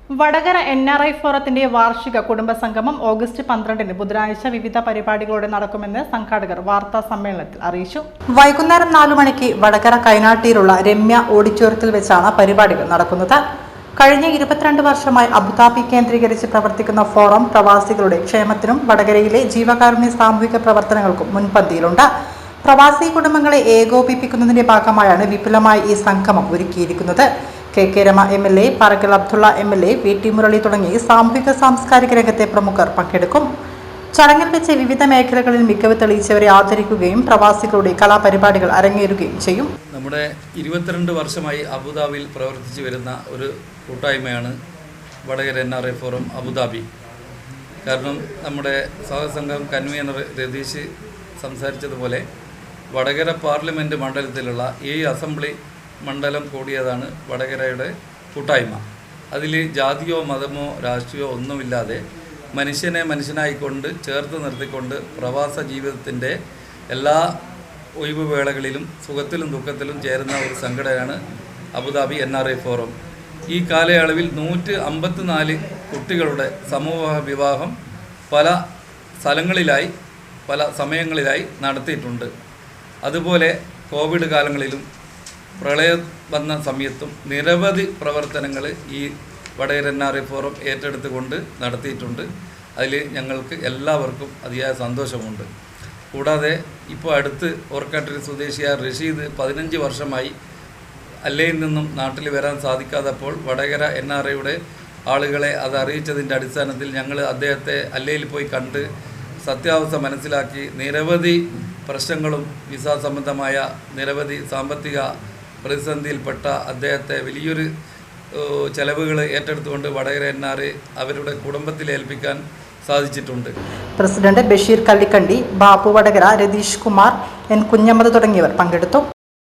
Vadakara NRI ഫോറത്തിന്റെ വാർഷിക കുടുംബ സംഗമം ഓഗസ്റ്റ് 12-ന് ബുധനാഴ്ച വിവിധ പരിപാടികളോടെ നടക്കുമെന്ന് സംഘാടകർ വാർത്താ സമ്മേളനത്തിൽ അറിയിച്ചു. വൈകുന്നേരം 4 മണിക്ക് വടകര കൈനാട്ടിയിലുള്ള രമ്യ ഓഡിറ്റോറിയത്തിൽ വെച്ചാണ് പരിപാടികൾ നടക്കുന്നത്. കഴിഞ്ഞ 22 വർഷമായി അബുദാബി കേന്ദ്രീകരിച്ച് പ്രവർത്തിക്കുന്ന ഫോറം പ്രവാസികളുടെ ക്ഷേമത്തിനും വടകരയിലെ ജീവകാരുണ്യ സാമൂഹിക പ്രവർത്തനങ്ങൾക്കും മുൻപന്തിയിലുണ്ട്. പ്രവാസി കുടുംബങ്ങളെ ഏകോപിപ്പിക്കുന്നതിന്റെ ഭാഗമായാണ് വിപുലമായി ഈ സംഗമം ഒരുക്കിയിരിക്കുന്നത്. KK രമ MLA, പറക്കൽ അബ്ദുള്ള MLA, VT മുരളി തുടങ്ങി സാമൂഹിക സാംസ്കാരിക രംഗത്തെ പ്രമുഖർ പങ്കെടുക്കും. ചടങ്ങിൽ വെച്ച് വിവിധ മേഖലകളിൽ മികവ് തെളിയിച്ചവരെ ആദരിക്കുകയും പ്രവാസികളുടെ കലാപരിപാടികൾ അരങ്ങേറുകയും ചെയ്യും. നമ്മുടെ 22 വർഷമായി അബുദാബിയിൽ പ്രവർത്തിച്ചു വരുന്ന ഒരു കൂട്ടായ്മയാണ് വടകര NRI ഫോറം അബുദാബി. കാരണം നമ്മുടെ സഹസംഘം കൺവീനർ രതീഷ് സംസാരിച്ചതുപോലെ വടകര പാർലമെൻറ്റ് മണ്ഡലത്തിലുള്ള ഈ അസംബ്ലി മണ്ഡലം കൂടിയതാണ് വടകരയുടെ കൂട്ടായ്മ. അതിൽ ജാതിയോ മതമോ രാഷ്ട്രീയമോ ഒന്നുമില്ലാതെ മനുഷ്യനെ മനുഷ്യനായിക്കൊണ്ട് ചേർത്ത് നിർത്തിക്കൊണ്ട് പ്രവാസ ജീവിതത്തിൻ്റെ എല്ലാ ഒഴിവുവേളകളിലും സുഖത്തിലും ദുഃഖത്തിലും ചേരുന്ന ഒരു സംഘടനയാണ് അബുദാബി NRI ഫോറം. ഈ കാലയളവിൽ 154 കുട്ടികളുടെ സമൂഹ വിവാഹം പല സ്ഥലങ്ങളിലായി പല സമയങ്ങളിലായി നടത്തിയിട്ടുണ്ട്. അതുപോലെ കോവിഡ് കാലങ്ങളിലും പ്രളയം വന്ന സമയത്തും നിരവധി പ്രവർത്തനങ്ങൾ ഈ വടകര NRI ഫോറം ഏറ്റെടുത്തുകൊണ്ട് നടത്തിയിട്ടുണ്ട്. അതിൽ ഞങ്ങൾക്ക് എല്ലാവർക്കും അതിയായ സന്തോഷമുണ്ട്. കൂടാതെ ഇപ്പോൾ അടുത്ത് ഓർക്കാട്ടിരി സ്വദേശിയായ റഷീദ് 15 വർഷമായി അല്ലയിൽ നിന്നും നാട്ടിൽ വരാൻ സാധിക്കാത്തപ്പോൾ വടകര NRIയുടെ ആളുകളെ അത് അറിയിച്ചതിൻ്റെ അടിസ്ഥാനത്തിൽ ഞങ്ങൾ അദ്ദേഹത്തെ അല്ലയിൽ പോയി കണ്ട് സത്യാവസ്ഥ മനസ്സിലാക്കി നിരവധി പ്രശ്നങ്ങളും വിസ സംബന്ധമായ നിരവധി സാമ്പത്തിക പ്രതിസന്ധിയിൽപ്പെട്ട അദ്ദേഹത്തെ വലിയൊരു ചെലവുകൾ ഏറ്റെടുത്തുകൊണ്ട് വടകര NRI അവരുടെ കുടുംബത്തിൽ ഏൽപ്പിക്കാൻ സാധിച്ചിട്ടുണ്ട്. പ്രസിഡന്റ് ബഷീർ കള്ളിക്കണ്ടി, ബാബു വടകര, രതീഷ് കുമാർ, N കുഞ്ഞമ്മദ് തുടങ്ങിയവർ പങ്കെടുത്തു.